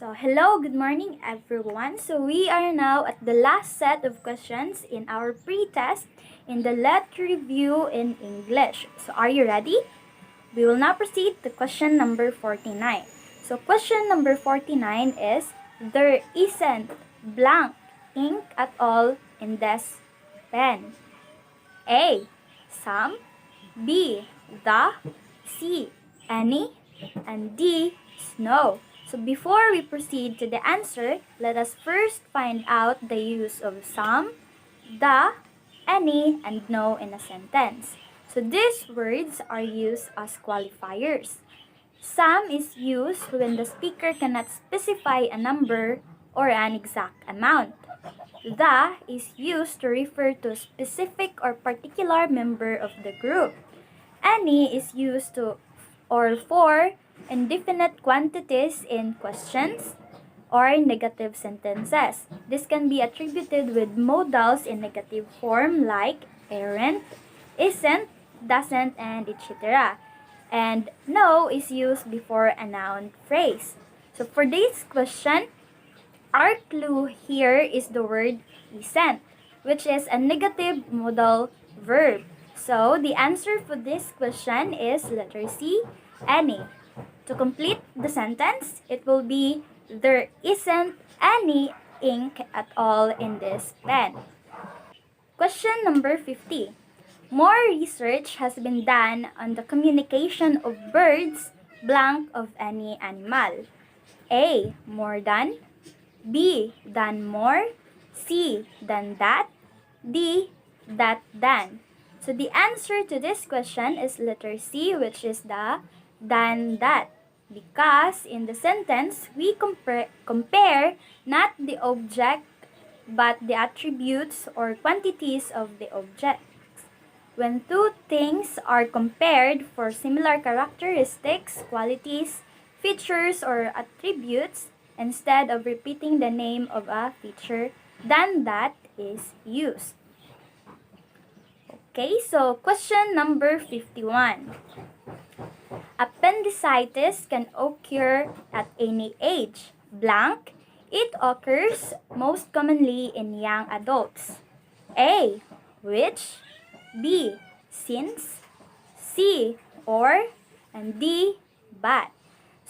Hello, good morning everyone. We are now at the last set of questions in our pre-test in the Let Review in English. Are you ready? We will now proceed to question number 49. Question number 49 is, there isn't blank ink at all in this pen. A. Some. B. The. C. Any. And D. Snow. Before we proceed to the answer, let us first find out the use of some, the, any, and no in a sentence. These words are used as qualifiers. Some is used when the speaker cannot specify a number or an exact amount. The is used to refer to a specific or particular member of the group. Any is used to or for indefinite quantities in questions or negative sentences. This can be attributed with modals in negative form like aren't, isn't, doesn't, and etc. And no is used before a noun phrase. For this question, our clue here is the word isn't, which is a negative modal verb. The answer for this question is letter C, any. To complete the sentence, it will be, there isn't any ink at all in this pen. Question number 50. More research has been done on the communication of birds blank of any animal. A. More than. B. Than more. C. Than that. D. That than. The answer to this question is letter C, which is the than that. Because in the sentence, we compare not the object but the attributes or quantities of the object. When two things are compared for similar characteristics, qualities, features, or attributes, instead of repeating the name of a feature, than that is used. Question number 51. Appendicitis can occur at any age. Blank. It occurs most commonly in young adults. A. Which. B. Since. C. Or. And D. But.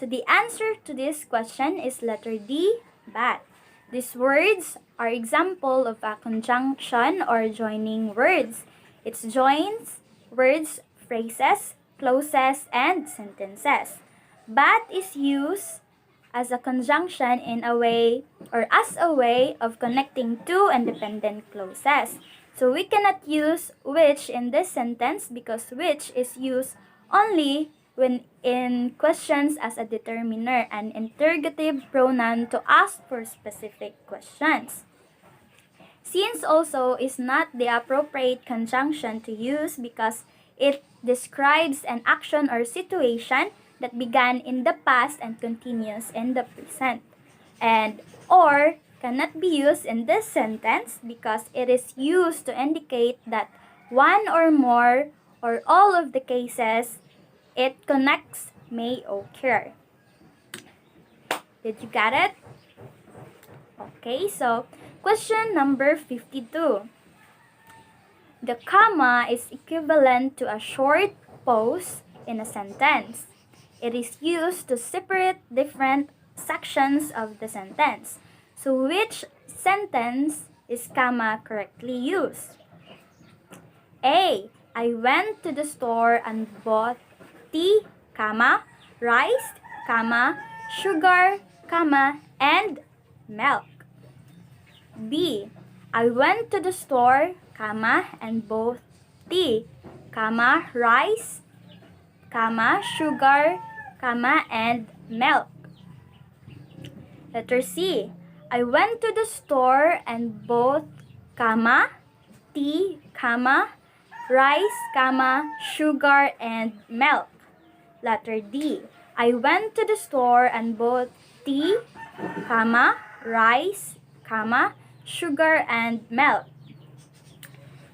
The answer to this question is letter D. But. These words are example of a conjunction or joining words. It joins words, phrases, clauses, and sentences. But is used as a conjunction in a way or as a way of connecting two independent clauses. We cannot use which in this sentence because which is used only when in questions as a determiner, an interrogative pronoun to ask for specific questions. Since also is not the appropriate conjunction to use because it describes an action or situation that began in the past and continues in the present. And or cannot be used in this sentence because it is used to indicate that one or more or all of the cases it connects may occur. Did you get it? Question number 52. The comma is equivalent to a short pause in a sentence. It is used to separate different sections of the sentence. Which sentence is comma correctly used? A. I went to the store and bought tea, comma, rice, comma, sugar, comma, and milk. B. I went to the store, comma, and bought tea, comma, rice, comma, sugar, comma, and milk. Letter C. I went to the store and bought, comma, tea, comma, rice, comma, sugar, and milk. Letter D. I went to the store and bought tea, comma, rice, comma, sugar, and milk.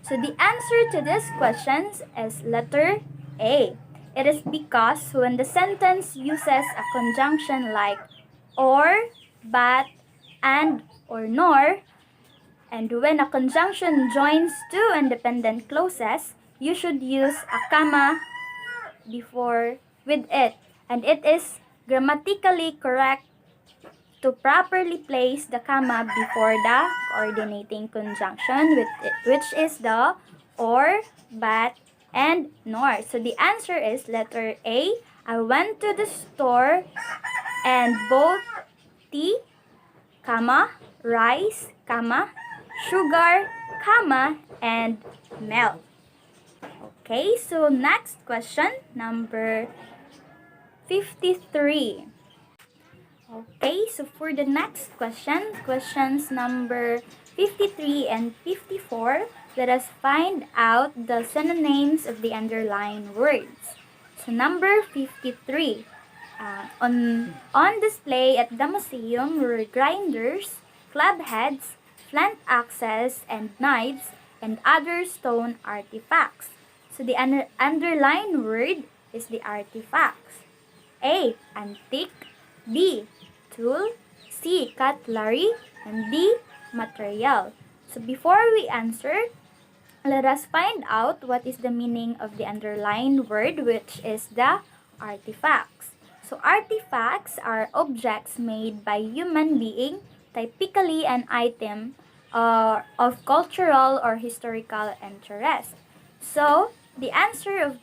The answer to these questions is letter A. It is because when the sentence uses a conjunction like or, but, and, or nor. And when a conjunction joins two independent clauses, you should use a comma before with it. And it is grammatically correct to properly place the comma before the coordinating conjunction with it, which is the or, but, and nor. So the answer is letter A. I went to the store and bought tea, comma, rice, comma, sugar, comma, and milk. Okay, so next question, number 53. Okay, so for the next question, questions number 53 and 54, let us find out the synonyms of the underlined words. So number 53, on display at the museum were grinders, club heads, flint axes, and knives, and other stone artifacts. So the underlined word is the artifacts. A. Antique. B. Tool. C. Cutlery. And D. Material. So before we answer, let us find out what is the meaning of the underlined word, which is the artifacts. So artifacts are objects made by human being, typically an item of cultural or historical interest. So the answer of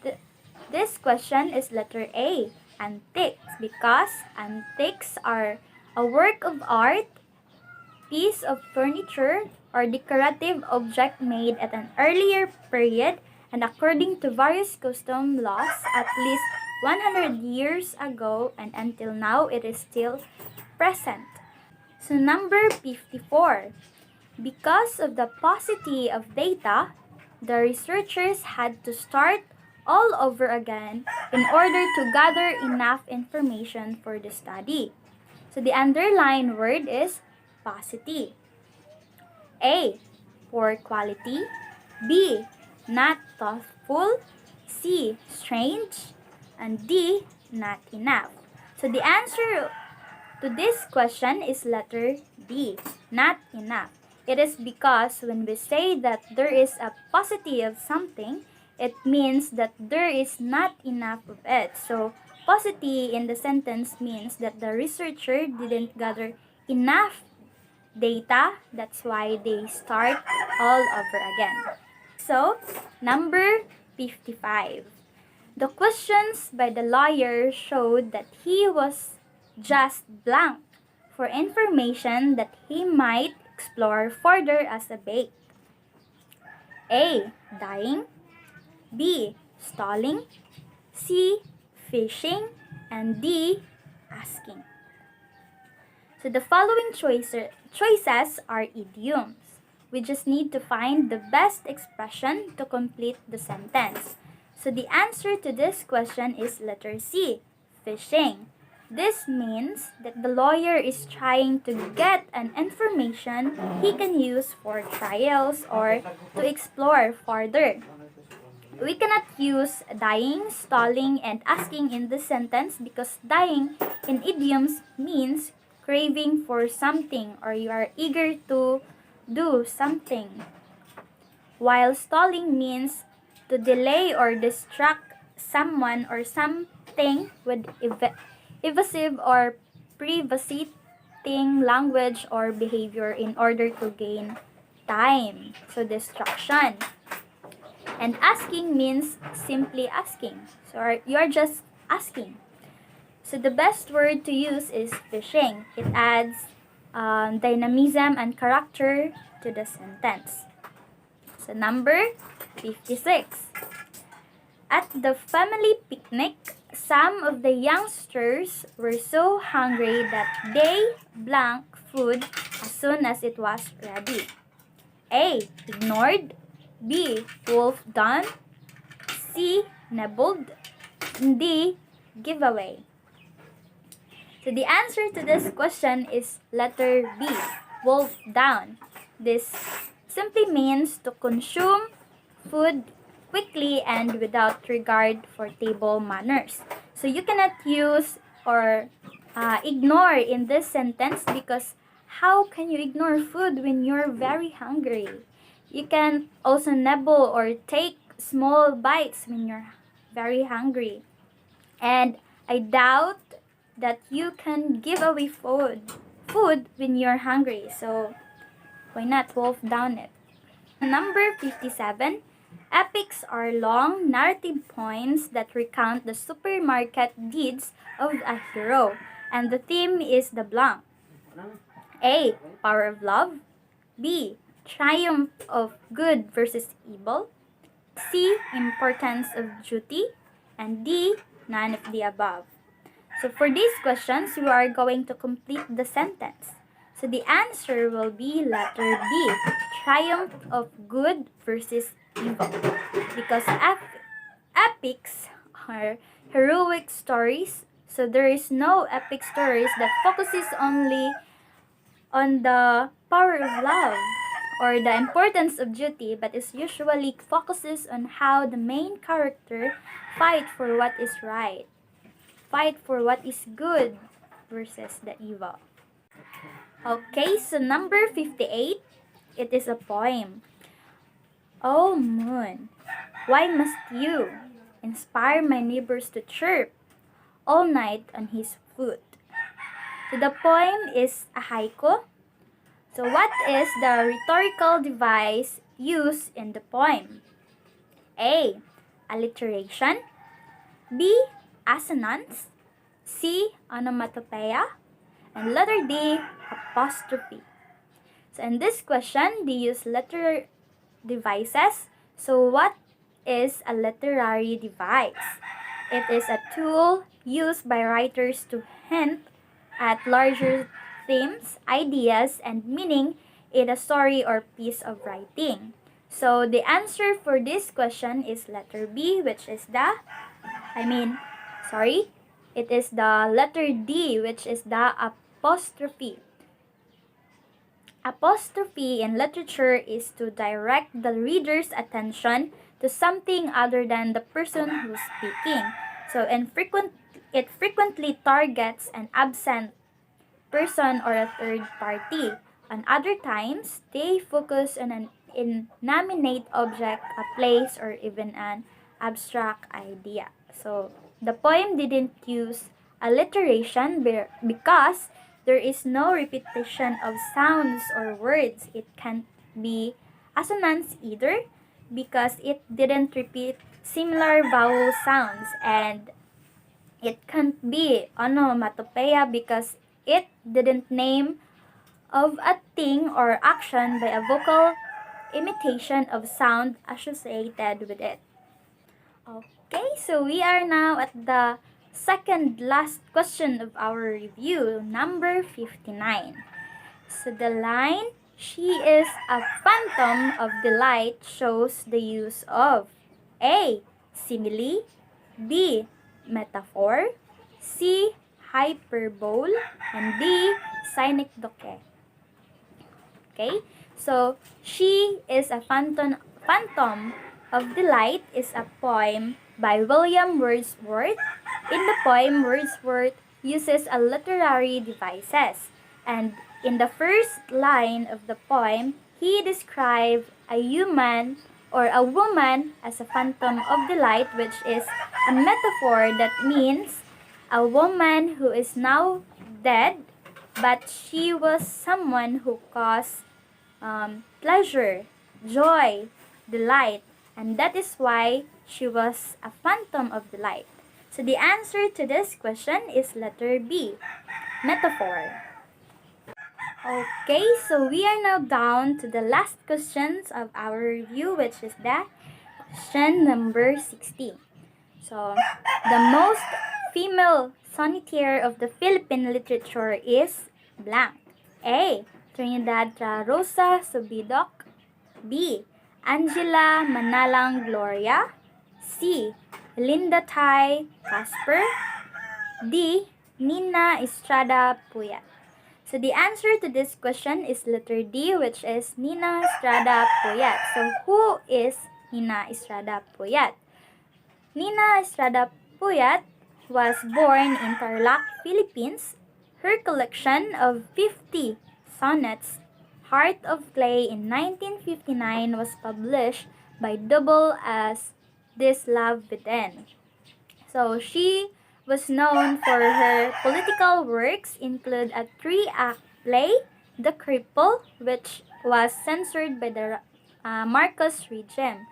this question is letter A, antiques, because antiques are a work of art, piece of furniture, or decorative object made at an earlier period, and according to various custom laws, at least 100 years ago and until now, it is still present. So number 54. Because of the paucity of data, the researchers had to start all over again in order to gather enough information for the study. So the underlined word is paucity. A. Poor quality. B. Not thoughtful. C. Strange. And D. Not enough. So the answer to this question is letter D. Not enough. It is because when we say that there is a paucity of something, it means that there is not enough of it. So paucity in the sentence means that the researcher didn't gather enough data. That's why they start all over again. So, number 55. The questions by the lawyer showed that he was just blank for information that he might explore further as a bait. A. Dying. B. Stalling. C. Fishing. And D. Asking. So the following choices are idioms. We just need to find the best expression to complete the sentence. So the answer to this question is letter C, fishing. This means that the lawyer is trying to get an information he can use for trials or to explore further. We cannot use dying, stalling, and asking in this sentence because dying in idioms means craving for something or you are eager to do something. While stalling means to delay or distract someone or something with evasive or privacy-ting language or behavior in order to gain time. So distraction. And asking means simply asking. So you're just asking. So the best word to use is fishing. It adds dynamism and character to the sentence. So number 56. At the family picnic, some of the youngsters were so hungry that they blank food as soon as it was ready. A. Ignored. B. Wolfed down. C. Nibbled. D. Giveaway. So the answer to this question is letter B, wolf down. This simply means to consume food quickly and without regard for table manners. So you cannot use or ignore in this sentence, because how can you ignore food when you're very hungry? You can also nibble or take small bites when you're very hungry. And I doubt that you can give away food when you're hungry. So why not wolf down it? Number 57. Epics are long narrative poems that recount the supermarket deeds of a hero, and the theme is the blank. A. Power of love. B. Triumph of good versus evil. C. Importance of duty. And D. None of the above. So for these questions, we are going to complete the sentence. So the answer will be letter B. Triumph of good versus evil. Because epics are heroic stories. So there is no epic stories that focuses only on the power of love or the importance of duty, but it usually focuses on how the main character fight for what is right, fight for what is good versus the evil. Okay, so number 58, it is a poem. Oh moon, why must you inspire my neighbors to chirp all night on his foot? So the poem is a haiku. So what is the rhetorical device used in the poem? A. Alliteration. B. Assonance. C. Onomatopoeia. And letter D. Apostrophe. So in this question, they use letter devices. So what is a literary device? It is a tool used by writers to hint at larger themes, ideas, and meaning in a story or piece of writing. So the answer for this question is letter B, which is it is the letter D, which is the apostrophe. Apostrophe in literature is to direct the reader's attention to something other than the person who's speaking. So it frequently targets an absent person or a third party. On other times, they focus on an inanimate object, a place, or even an abstract idea. So the poem didn't use alliteration because there is no repetition of sounds or words. It can't be assonance either because it didn't repeat similar vowel sounds, and it can't be onomatopoeia because it didn't name of a thing or action by a vocal imitation of sound associated with it. Okay, so we are now at the second last question of our review, number 59. So the line, "She is a phantom of delight," shows the use of A. Simile. B. Metaphor. C. Hyperbole. And D. Synecdoche. Okay, so "She is a Phantom of Delight" is a poem by William Wordsworth. In the poem, Wordsworth uses a literary devices, and in the first line of the poem, he describes a human or a woman as a phantom of delight, which is a metaphor that means a woman who is now dead, but she was someone who caused pleasure, joy, delight, and that is why she was a phantom of delight. So the answer to this question is letter B, metaphor. Okay, so we are now down to the last questions of our review, which is the question number 16. So the most female sonneteer of the Philippine literature is blank. A. Trinidad Rosa Subidok. B. Angela Manalang Gloria. C. Linda Tai Casper. D. Nina Estrada Puyat. So the answer to this question is letter D, which is Nina Estrada Puyat. So who is Nina Estrada Puyat? Nina Estrada Puyat was born in Tarlac, Philippines Her collection of 50 sonnets, Heart of Clay, in 1959 was published by Double as This Love Within. So she was known for her political works include a three-act play, The Cripple, which was censored by the Marcos regime.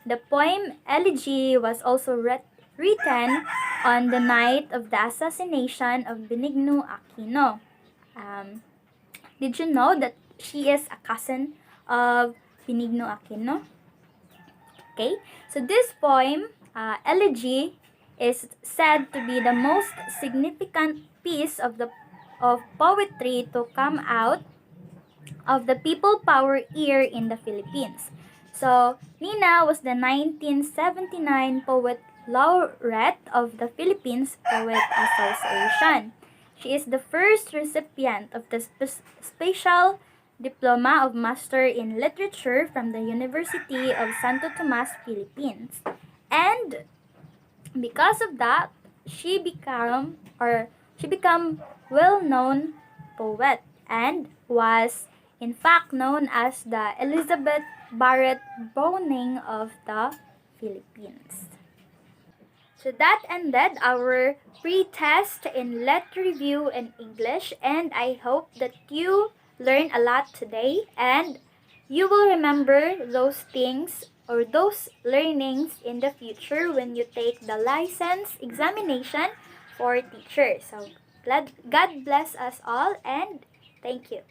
The poem Elegy was also written on the night of the assassination of Benigno Aquino. Um, did you know that she is a cousin of Benigno Aquino? Okay, so this poem, Elegy, is said to be the most significant piece of poetry to come out of the people power era in the Philippines. So, Nina was the 1979 Poet Laureate of the Philippines Poet Association. She is the first recipient of the Special Diploma of Master in Literature from the University of Santo Tomas, Philippines. And because of that, she became well-known poet and was in fact known as the Elizabeth Barrett Browning of the Philippines. So that ended our pre-test in Let Review in English, and I hope that you learned a lot today and you will remember those things or those learnings in the future when you take the license examination for teachers. So God bless us all, and thank you.